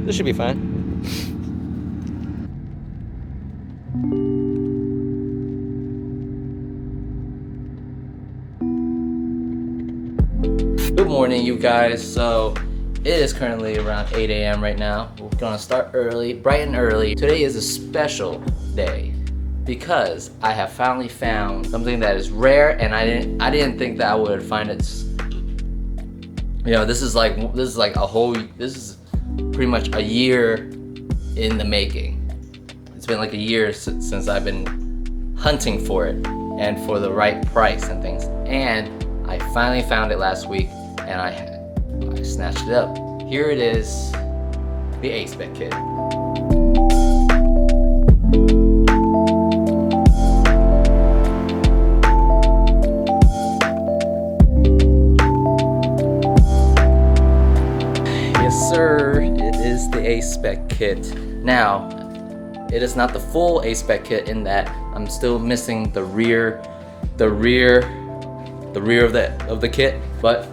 This should be fine. Good morning, you guys. So it is currently around 8 a.m. right now. We're gonna start early, bright and early. Today is a special day because I have finally found something that is rare, and I didn't think that I would find it. You know, this is pretty much a year in the making. It's been like a year since I've been hunting for it and for the right price and things. And I finally found it last week, and I snatched it up. Here it is, the A-Spec Kit. Yes sir, it is the A-Spec Kit. Now, it is not the full A-Spec Kit in that I'm still missing the rear of the kit, but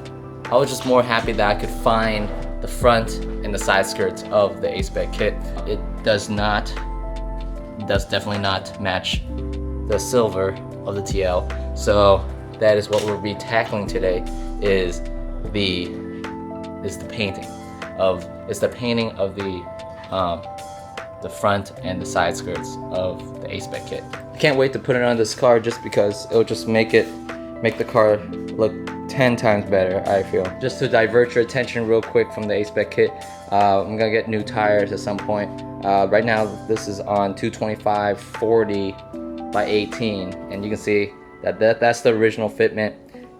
I was just more happy that I could find the front and the side skirts of the A-Spec Kit. It does definitely not match the silver of the TL. So that is what we'll be tackling today, is the painting of the front and the side skirts of the A-Spec Kit. I can't wait to put it on this car just because it'll just make the car look 10 times better, I feel. Just to divert your attention real quick from the A-Spec Kit, I'm gonna get new tires at some point. Right now this is on 225/40 by 18, and you can see that's the original fitment,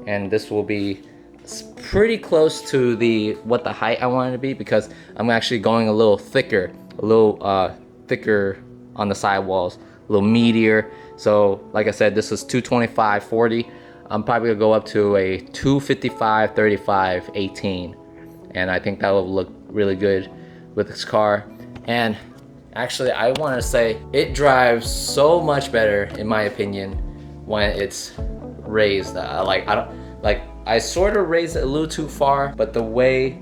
and this will be pretty close to what the height I want it to be, because I'm actually going a little thicker on the sidewalls, a little meatier. So like I said, this is 225/40. I'm probably gonna go up to a 255/35/18, and I think that will look really good with this car. And actually, I want to say it drives so much better, in my opinion, when it's raised. I sort of raised it a little too far, but the way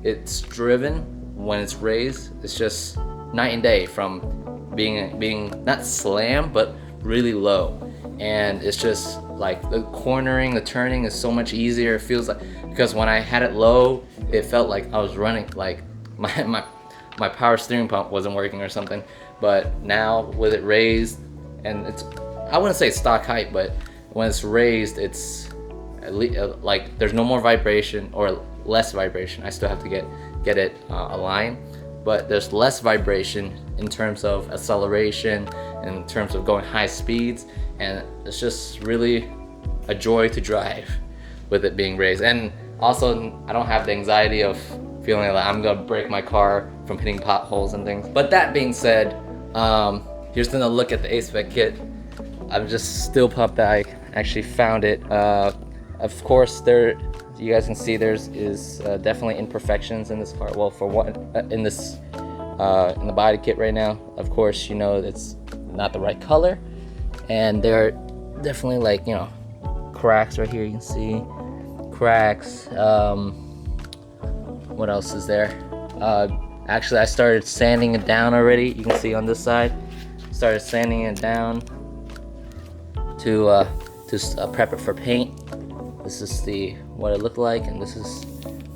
it's driven when it's raised, it's just night and day from being not slammed, but really low. And it's just like the cornering, the turning is so much easier. It feels like, because when I had it low, it felt like I was running, like my power steering pump wasn't working or something. But now with it raised, and it's, I wouldn't say stock height, but when it's raised, it's at least like there's no more vibration, or less vibration. I still have to get it aligned, but there's less vibration in terms of acceleration, in terms of going high speeds, and it's just really a joy to drive with it being raised. And also, I don't have the anxiety of feeling like I'm gonna break my car from hitting potholes and things. But that being said, here's another look at the A-Spec Kit. I'm just still pumped that I actually found it. Of course, you guys can see there's definitely imperfections in this car. Well, for one, in the body kit right now, of course, you know it's not the right color, and there are definitely, like, you know, cracks right here. You can see cracks. What else is there? Actually, I started sanding it down already. You can see on this side, started sanding it down to prep it for paint. This is what it looked like, and this is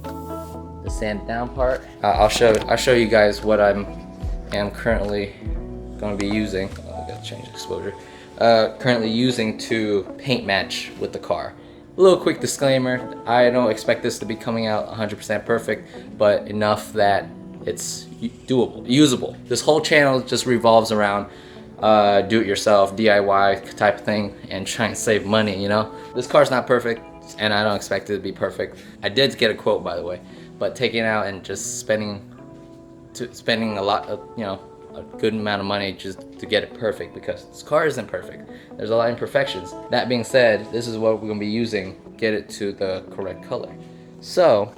the sand down part. I'll show you guys what I am currently going to be using. Oh, I gotta change exposure. Currently using to paint match with the car. A little quick disclaimer: I don't expect this to be coming out 100% perfect, but enough that it's doable, usable. This whole channel just revolves around do-it-yourself, DIY type of thing, and trying to save money. You know, this car's not perfect, and I don't expect it to be perfect. I did get a quote, by the way, but taking it out and just spending a lot of, you know, a good amount of money just to get it perfect, because this car isn't perfect. There's a lot of imperfections. That being said, this is what we're gonna be using, get it to the correct color. So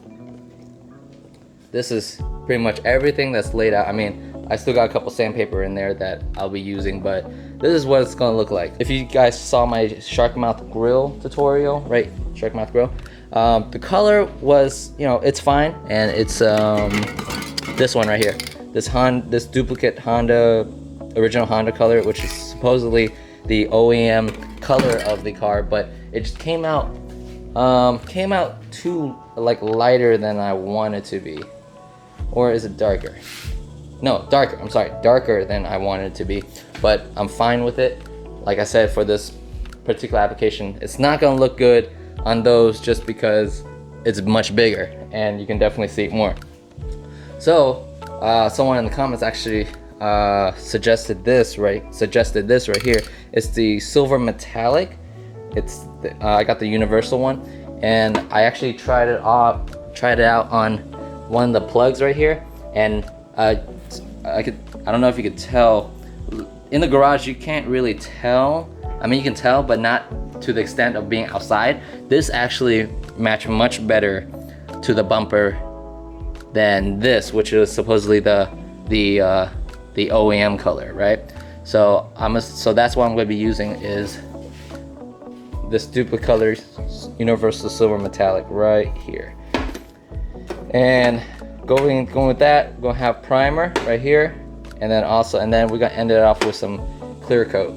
this is pretty much everything that's laid out. I mean, I still got a couple sandpaper in there that I'll be using, but this is what it's gonna look like. If you guys saw my shark mouth grill tutorial, right? Shark mouth grill. The color was, you know, it's fine, and it's this one right here. this duplicate Honda, original Honda color, which is supposedly the OEM color of the car, but it just came out too like lighter than I wanted to be. Or is it darker? No, darker. I'm sorry, darker than I wanted it to be, but I'm fine with it. Like I said, for this particular application, it's not gonna look good on those just because it's much bigger, and you can definitely see it more. So someone in the comments actually suggested this right here. It's the silver metallic. I got the universal one, and I actually tried it out on one of the plugs right here, and I don't know if you could tell in the garage. You can't really tell. I mean, you can tell, but not to the extent of being outside. This actually matched much better to the bumper than this, which is supposedly the OEM color, right? So that's what I'm going to be using is this duplicate color universal silver metallic right here. And going with that, we're gonna have primer right here, and then we're gonna end it off with some clear coat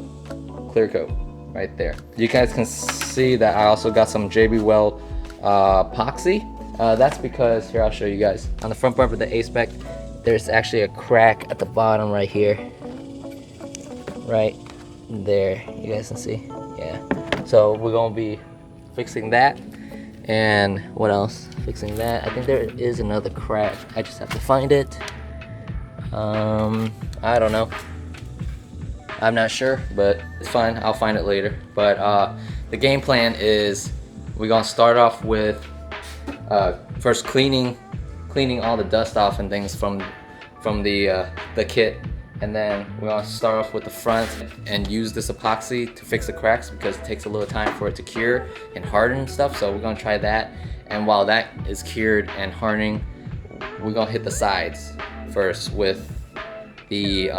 right there. You guys can see that I also got some JB Weld epoxy. That's because, here, I'll show you guys. On the front bumper of the A-Spec, there's actually a crack at the bottom right here. Right there, you guys can see, yeah. So we're gonna be fixing that. And what else? Fixing that. I think there is another crack. I just have to find it. I don't know. I'm not sure, but it's fine. I'll find it later. But the game plan is we're gonna start off with first cleaning all the dust off and things from the kit. And then we're gonna start off with the front and use this epoxy to fix the cracks, because it takes a little time for it to cure and harden and stuff. So we're gonna try that. And while that is cured and hardening, we're gonna hit the sides first with the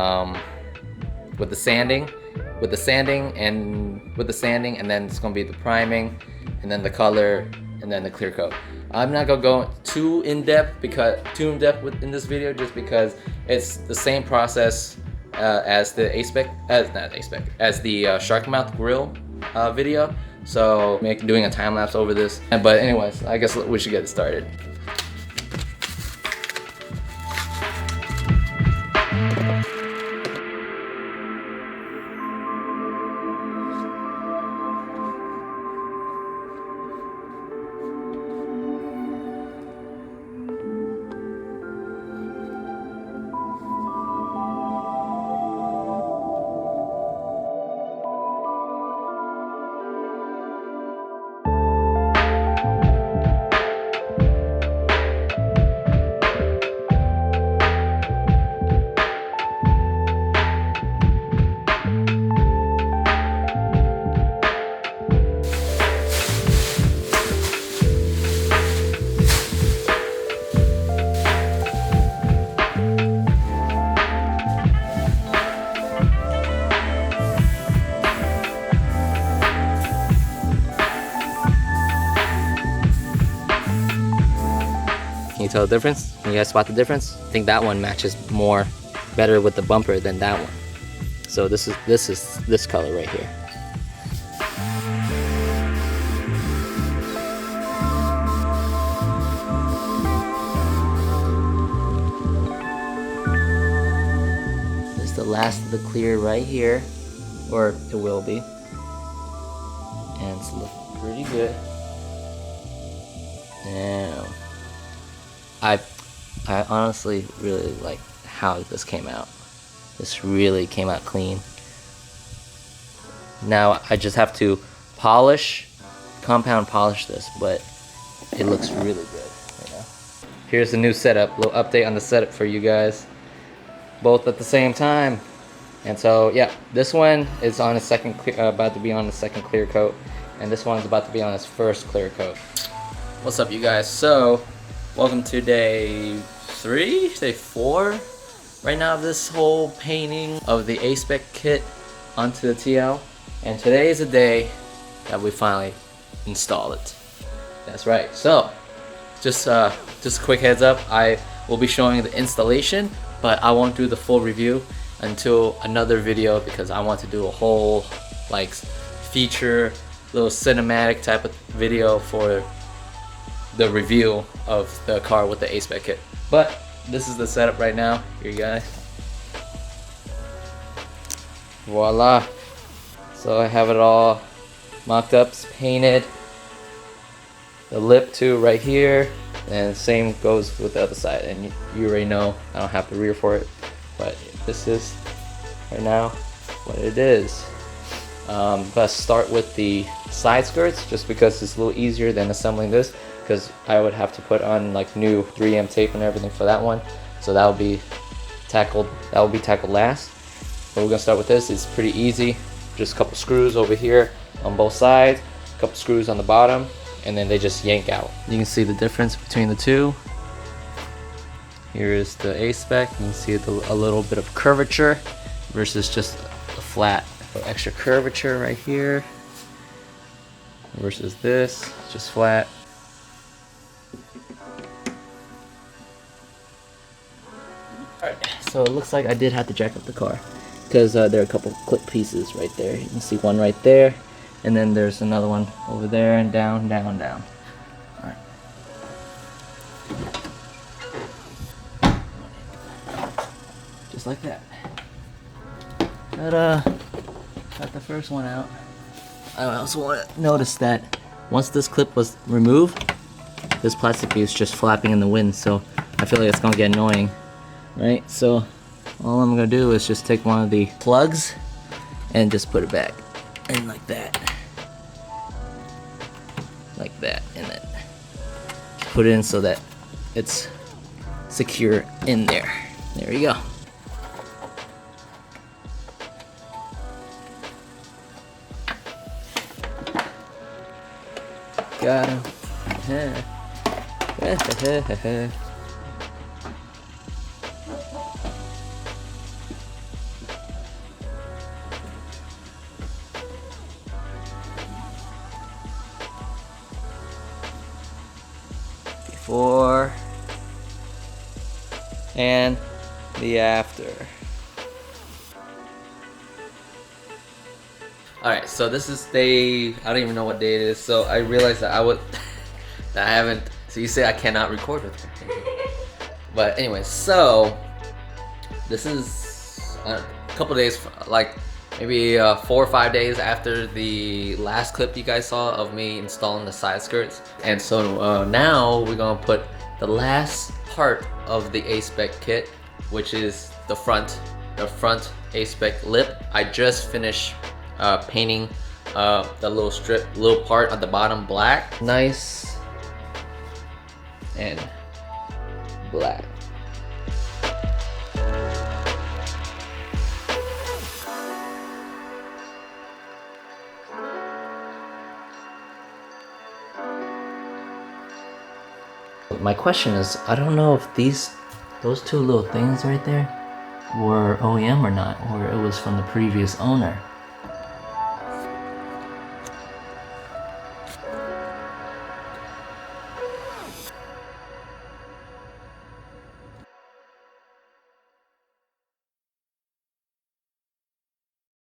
sanding, and then it's gonna be the priming, and then the color, and then the clear coat. I'm not gonna go too in depth in this video, just because it's the same process as the as the shark mouth grill video. So doing a time lapse over this. But anyways, I guess we should get started. Can you tell the difference? Can you guys spot the difference? I think that one matches better with the bumper than that one. So this is this color right here. This is the last of the clear right here, or it will be, and it's looking pretty good. Now, I honestly really like how this came out. This really came out clean. Now I just have to compound polish this, but it looks really good right now. Here's the new setup, little update on the setup for you guys, both at the same time. And so yeah, this one is on its about to be on the second clear coat, and this one's about to be on its first clear coat. What's up, you guys? So welcome to day 4 right now of this whole painting of the A-Spec kit onto the TL, and today is the day that we finally install it. That's right. So just a quick heads up, I will be showing the installation, but I won't do the full review until another video because I want to do a whole like feature, little cinematic type of video for the review of the car with the A-Spec Kit. But this is the setup right now. Here you guys. Voila. So I have it all mocked up, it's painted. The lip too right here, and same goes with the other side. And you already know I don't have the rear for it, but this is right now what it is. Let's start with the side skirts, just because it's a little easier than assembling this, because I would have to put on like new 3M tape and everything for that one. So that will be tackled. Last. But we're gonna start with this. It's pretty easy. Just a couple screws over here on both sides, a couple screws on the bottom, and then they just yank out. You can see the difference between the two. Here is the A-Spec. You can see a little bit of curvature versus just a flat. Extra curvature right here versus this, just flat. Alright, so it looks like I did have to jack up the car because there are a couple clip pieces right there. You can see one right there, and then there's another one over there, and down, down, down. Alright. Just like that. Got the first one out. I also want to notice that once this clip was removed, this plastic piece is just flapping in the wind, so I feel like it's gonna get annoying, right? So all I'm gonna do is just take one of the plugs and just put it back, and like that, and then put it in so that it's secure in there. There you go. Got him. Before and the after. Alright, so this is day, I don't even know what day it is, so I realized that I haven't, so you say I cannot record with her. But anyway, so this is a couple days, like maybe 4 or 5 days after the last clip you guys saw of me installing the side skirts. And so now we're gonna put the last part of the A-Spec kit, which is the front A-Spec lip. I just finished painting the little part at the bottom black. Nice and black. My question is, I don't know if those two little things right there were OEM or not, or it was from the previous owner.